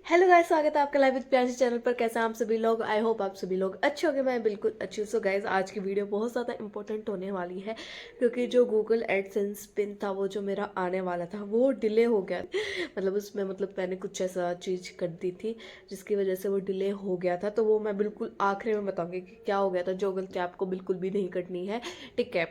Hello guys, स्वागत है आपका लाइव विद प्यार चैनल पर। कैसे हैं आप सभी लोग? आई होप आप सभी लोग अच्छे होंगे। मैं बिल्कुल अच्छी हूँ। सो गाइस, आज की वीडियो बहुत ज़्यादा इंपॉर्टेंट होने वाली है क्योंकि जो गूगल एडसेंस पिन था वो जो मेरा आने वाला था वो डिले हो गया। मतलब उसमें मैंने कुछ ऐसा चीज़ कर दी थी जिसकी वजह से वो डिले हो गया था। तो वो मैं बिल्कुल आखिरी में बताऊँगी कि क्या हो गया था। जो गलती आपको बिल्कुल भी नहीं करनी है, ठीक है,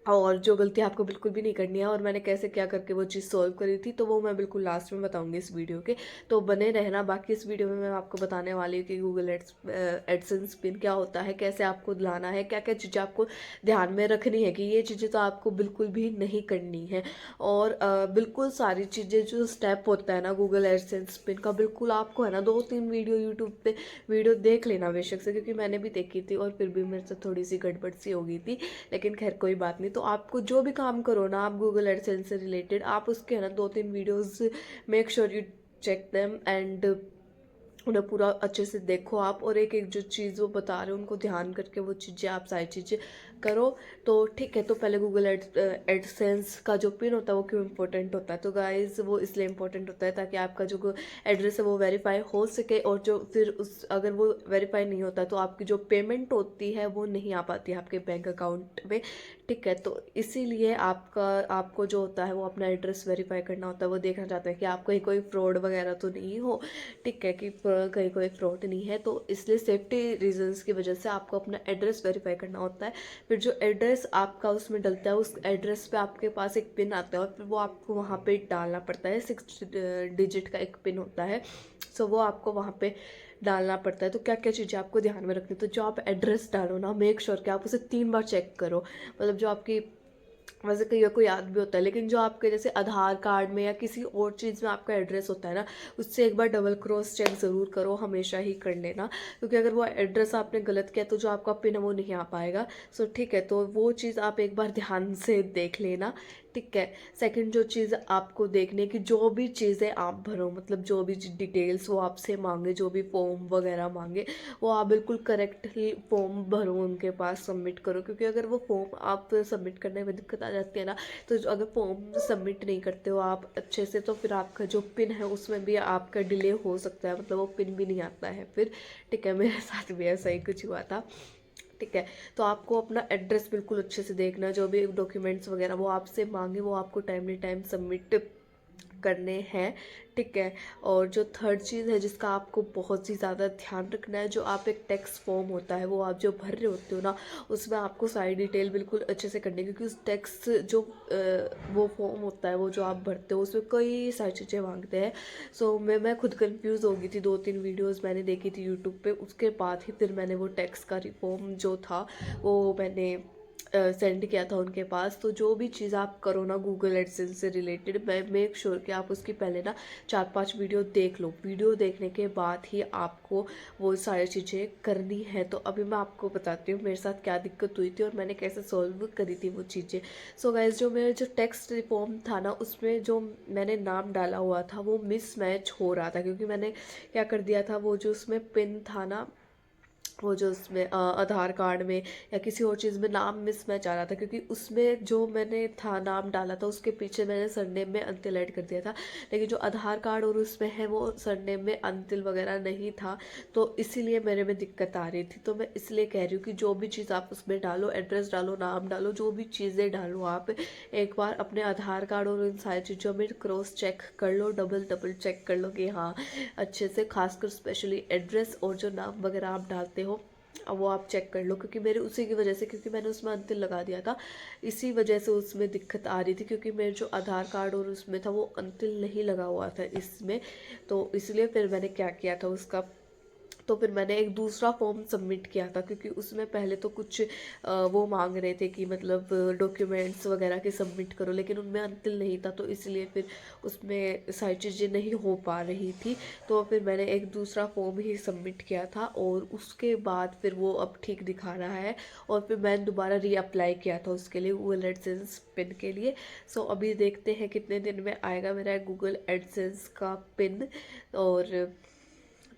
और जो गलती आपको बिल्कुल भी नहीं करनी है, और मैंने कैसे क्या करके वो चीज़ सॉल्व करी थी, तो वो मैं बिल्कुल लास्ट में बताऊंगी इस वीडियो के। तो बने रहना। बाकी इस वीडियो में मैं आपको बताने वाली हूँ कि गूगल एडसेंस पिन क्या होता है, कैसे आपको लाना है, क्या क्या चीज़ें आपको ध्यान में रखनी है कि ये चीज़ें तो आपको बिल्कुल भी नहीं करनी है। और बिल्कुल सारी चीज़ें जो स्टेप होता है ना गूगल एडसेंस पिन का, बिल्कुल आपको है ना 2-3 वीडियो यूट्यूब पे वीडियो देख लेना बेशक से, क्योंकि मैंने भी देखी थी और फिर भी मेरे से थोड़ी सी गड़बड़ सी हो गई थी। लेकिन खैर कोई बात नहीं। तो आपको जो भी काम करो ना आप गूगल एडसेंस से रिलेटेड, आप उसके है ना 2-3 videos make sure you check them and उन्हें पूरा अच्छे से देखो आप, और एक एक जो चीज़ वो बता रहे हो उनको ध्यान करके वो चीज़ें आप सारी चीज़ें करो। तो ठीक है। तो पहले गूगल एडसेंस का जो पिन होता है वो क्यों इंपॉर्टेंट होता है? तो गाइज वो इसलिए इंपॉर्टेंट होता है ताकि आपका जो एड्रेस है वो वेरीफाई हो सके, और जो फिर उस अगर वो वेरीफाई नहीं होता तो आपकी जो पेमेंट होती है वो नहीं आ पाती है आपके बैंक अकाउंट में। ठीक है। तो इसीलिए आपको जो होता है वो अपना एड्रेस वेरीफाई करना होता है। वो देखना चाहता है कि आप कहीं कोई फ्रॉड वगैरह तो नहीं हो, ठीक है, कि कहीं कोई फ्रॉड नहीं है। तो इसलिए सेफ्टी रीजंस की वजह से आपको अपना एड्रेस वेरीफाई करना होता है। फिर जो एड्रेस आपका उसमें डलता है उस एड्रेस पे आपके पास एक पिन आता है, और फिर वो आपको वहाँ पे डालना पड़ता है। 6 डिजिट का एक पिन होता है। सो वो आपको वहाँ पे डालना पड़ता है। तो क्या क्या चीज़ें आपको ध्यान में रखनी है? तो जो आप एड्रेस डालो ना, मेक श्योर कि आप उसे 3 बार चेक करो। मतलब जो आपकी, वैसे कई को याद भी होता है, लेकिन जो आपके जैसे आधार कार्ड में या किसी और चीज़ में आपका एड्रेस होता है ना, उससे एक बार डबल क्रॉस चेक ज़रूर करो, हमेशा ही कर लेना। क्योंकि अगर वो एड्रेस आपने गलत किया तो जो आपका पिन है वो नहीं आ पाएगा। सो ठीक है। तो वो चीज़ आप एक बार ध्यान से देख लेना, ठीक है। सेकंड जो चीज़ आपको देखने की, जो भी चीज़ें आप भरो, मतलब जो भी डिटेल्स वो आपसे मांगे, जो भी फॉर्म वगैरह मांगे, वो आप बिल्कुल करेक्टली फॉर्म भरो, उनके पास सबमिट करो। क्योंकि अगर वो फॉर्म आप सबमिट करने में दिक्कत आ जाती है ना, तो अगर फॉर्म सबमिट नहीं करते हो आप अच्छे से, तो फिर आपका जो पिन है उसमें भी आपका डिले हो सकता है, मतलब वो पिन भी नहीं आता है फिर। ठीक है। मेरे साथ भी ऐसा ही कुछ हुआ था। ठीक है। तो आपको अपना एड्रेस बिल्कुल अच्छे से देखना, जो भी डॉक्यूमेंट्स वगैरह वो आपसे मांगे वो आपको टाइमली टाइम सबमिट करने हैं, ठीक है। और जो थर्ड चीज़ है जिसका आपको बहुत ही ज़्यादा ध्यान रखना है, जो आप एक टैक्स फॉर्म होता है वो आप जो भर रहे होते हो ना, उसमें आपको सारी डिटेल बिल्कुल अच्छे से करनी है। क्योंकि उस टैक्स जो वो फॉर्म होता है वो जो आप भरते हो उसमें कई सारी चीज़ें मांगते हैं। सो मैं खुद कंफ्यूज हो गई थी। 2-3 वीडियोस मैंने देखी थी यूट्यूब पे, उसके बाद ही फिर मैंने वो टैक्स का रिफॉर्म जो था वो मैंने सेंड किया था उनके पास। तो जो भी चीज़ आप करो ना गूगल एडसेंस से रिलेटेड, मैं मेक श्योर कि आप उसकी पहले ना 4-5 वीडियो देख लो। वीडियो देखने के बाद ही आपको वो सारी चीज़ें करनी है। तो अभी मैं आपको बताती हूँ मेरे साथ क्या दिक्कत हुई थी और मैंने कैसे सॉल्व करी थी वो चीज़ें। सो गाइज, जो मेरा जो टेक्स्ट रिफॉर्म था ना, उसमें जो मैंने नाम डाला हुआ था वो मिसमैच हो रहा था। क्योंकि मैंने क्या कर दिया था, वो जो उसमें पिन था ना, वो जो उसमें आधार कार्ड में या किसी और चीज़ में नाम मिसमैच आ रहा था। क्योंकि उसमें जो मैंने था नाम डाला था उसके पीछे मैंने सरनेम में अंतिल ऐड कर दिया था, लेकिन जो आधार कार्ड और उसमें है वो सरनेम में अंतिल वगैरह नहीं था। तो इसीलिए मेरे में दिक्कत आ रही थी। तो मैं इसलिए कह रही हूँ कि जो भी चीज़ आप उसमें डालो, एड्रेस डालो, नाम डालो, जो भी चीज़ें डालो, आप एक बार अपने आधार कार्ड और इन सारी चीज़ों में क्रॉस चेक कर लो, डबल डबल चेक कर लो कि हाँ अच्छे से। खासकर स्पेशली एड्रेस और जो नाम वगैरह आप डालते हो, अब वो आप चेक कर लो। क्योंकि मेरे उसी की वजह से, क्योंकि मैंने उसमें अंतिल लगा दिया था, इसी वजह से उसमें दिक्कत आ रही थी। क्योंकि मेरे जो आधार कार्ड और उसमें था वो अंतिल नहीं लगा हुआ था इसमें। तो इसलिए फिर मैंने क्या किया था उसका, तो फिर मैंने एक दूसरा फॉर्म सबमिट किया था। क्योंकि उसमें पहले तो कुछ वो मांग रहे थे कि मतलब डॉक्यूमेंट्स वगैरह के सबमिट करो, लेकिन उनमें अंतिल नहीं था। तो इसलिए फिर उसमें सारी चीज़ें नहीं हो पा रही थी। तो फिर मैंने एक दूसरा फॉर्म ही सबमिट किया था, और उसके बाद फिर वो अब ठीक दिखा रहा है। और फिर मैंने दोबारा रीअप्लाई किया था उसके लिए, गूगल एडसेंस पिन के लिए। सो अभी देखते हैं कितने दिन में आएगा मेरा गूगल एडसेंस का पिन। और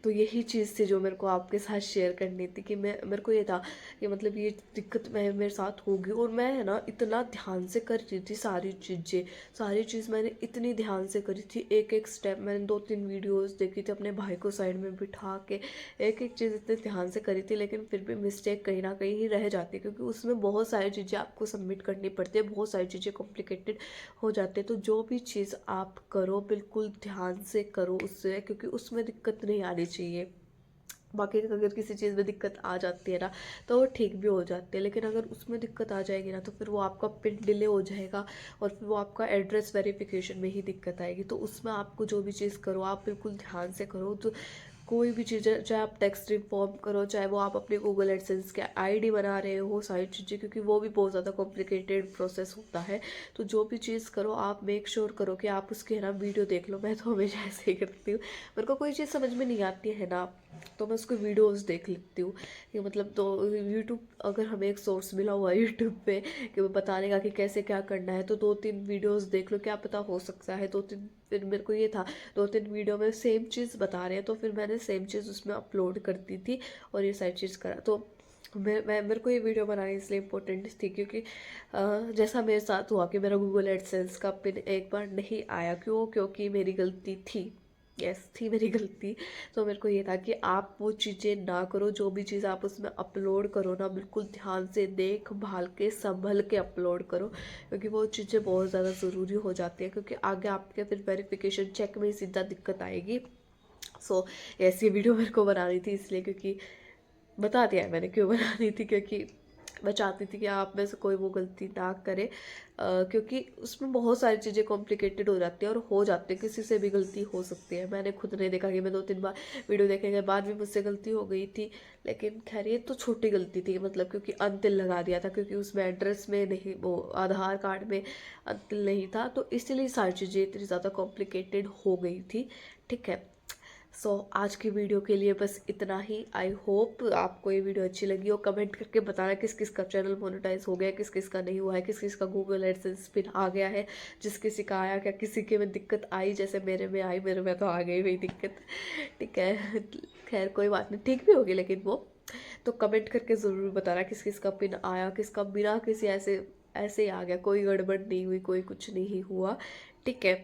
तो यही चीज़ थी जो मेरे को आपके साथ शेयर करनी थी कि मेरे को ये था कि मतलब ये दिक्कत मेरे साथ होगी। और मैं है ना इतना ध्यान से कर रही थी सारी चीज़ मैंने इतनी ध्यान से करी थी, एक एक स्टेप मैंने 2-3 वीडियोस देखी थी अपने भाई को साइड में बिठा के, एक एक चीज़ इतने ध्यान से करी थी, लेकिन फिर भी मिस्टेक कहीं ना कहीं ही रह जाती है क्योंकि उसमें बहुत सारी चीज़ें आपको सबमिट करनी पड़ती है, बहुत सारी चीज़ें कॉम्प्लिकेटेड हो जाते हैं। तो जो भी चीज़ आप करो बिल्कुल ध्यान से करो उससे, क्योंकि उसमें दिक्कत नहीं आनी चाहिए। बाकी अगर किसी चीज़ में दिक्कत आ जाती है ना तो वो ठीक भी हो जाती है, लेकिन अगर उसमें दिक्कत आ जाएगी ना तो फिर वो आपका पिन डिले हो जाएगा और फिर वो आपका एड्रेस वेरिफिकेशन में ही दिक्कत आएगी। तो उसमें आपको जो भी चीज़ करो आप बिल्कुल ध्यान से करो। तो कोई भी चीज़ चाहे आप टेक्स्ट इन्फॉर्म करो, चाहे वो आप अपने गूगल एडसेंस के आईडी बना रहे हो, सारी चीज़ें, क्योंकि वो भी बहुत ज़्यादा कॉम्प्लिकेटेड प्रोसेस होता है। तो जो भी चीज़ करो आप मेक श्योर करो कि आप उसके है ना वीडियो देख लो। मैं तो हमेशा ऐसे ही करती हूँ, मेरे को कोई चीज़ समझ में नहीं आती है ना तो मैं उसको वीडियोस देख लेती हूँ। कि मतलब तो यूट्यूब, अगर हमें एक सोर्स मिला हुआ है यूट्यूब पे कि वो बताने का कि कैसे क्या करना है, तो 2-3 वीडियोस देख लो, क्या पता हो सकता है 2-3। फिर मेरे को ये था 2-3 वीडियो में सेम चीज़ बता रहे हैं तो फिर मैंने सेम चीज़ उसमें अपलोड कर दी थी और ये सारी चीज़ करा। तो मैं मेरे को ये वीडियो बनानी इसलिए इम्पोर्टेंट थी क्योंकि जैसा मेरे साथ हुआ कि मेरा गूगल एडसेंस का पिन एक बार नहीं आया, क्योंकि मेरी गलती थी, यस थी मेरी गलती। तो मेरे को ये था कि आप वो चीज़ें ना करो, जो भी चीज़ आप उसमें अपलोड करो ना बिल्कुल ध्यान से देख भाल के संभल के अपलोड करो, क्योंकि वो चीज़ें बहुत ज़्यादा ज़रूरी हो जाती हैं, क्योंकि आगे आपके फिर वेरिफिकेशन चेक में सीधा दिक्कत आएगी। सो ऐसी वीडियो मेरे को बनानी थी इसलिए, क्योंकि बता दिया है मैंने क्यों बनानी थी, क्योंकि मैं चाहती थी कि आप में से कोई वो गलती ना करे। क्योंकि उसमें बहुत सारी चीज़ें कॉम्प्लिकेटेड हो जाती है और हो जाती है, किसी से भी गलती हो सकती है। मैंने खुद नहीं देखा कि मैं 2-3 बार वीडियो देखने के बाद भी मुझसे गलती हो गई थी, लेकिन खैर ये तो छोटी गलती थी, मतलब क्योंकि अंतिल लगा दिया था, क्योंकि उसमें एड्रेस में नहीं, वो आधार कार्ड में अंतिल नहीं था, तो इसलिए सारी चीज़ें इतनी ज़्यादा कॉम्प्लिकेटेड हो गई थी। ठीक है, सो आज की वीडियो के लिए बस इतना ही। आई होप आपको ये वीडियो अच्छी लगी हो। कमेंट करके बताना किस किस का चैनल मोनेटाइज हो गया, किस किस का नहीं हुआ है, किस किस का गूगल एडसेंस पिन आ गया है, जिस किसी का आया, क्या किसी के में दिक्कत आई, जैसे मेरे में आई, मेरे में तो आ गई वही दिक्कत। ठीक है, खैर कोई बात नहीं, ठीक भी होगी लेकिन वो तो कमेंट करके ज़रूर बताना किस किस का पिन आया, किसका बिना किसी ऐसे ऐसे ही आ गया, कोई गड़बड़ नहीं हुई, कोई कुछ नहीं हुआ। ठीक है,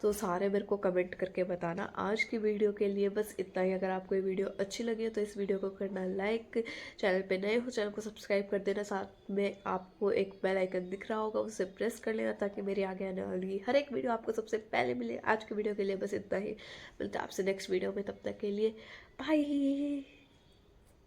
तो सारे मेरे को कमेंट करके बताना। आज की वीडियो के लिए बस इतना ही। अगर आपको ये वीडियो अच्छी लगी है तो इस वीडियो को करना लाइक, चैनल पे नए हो चैनल को सब्सक्राइब कर देना, साथ में आपको एक बेल आइकन दिख रहा होगा उसे प्रेस कर लेना ताकि मेरी आगे आने वाली हर एक वीडियो आपको सबसे पहले मिले। आज की वीडियो के लिए बस इतना ही, मिलता है आपसे नेक्स्ट वीडियो में, तब तक के लिए बाय।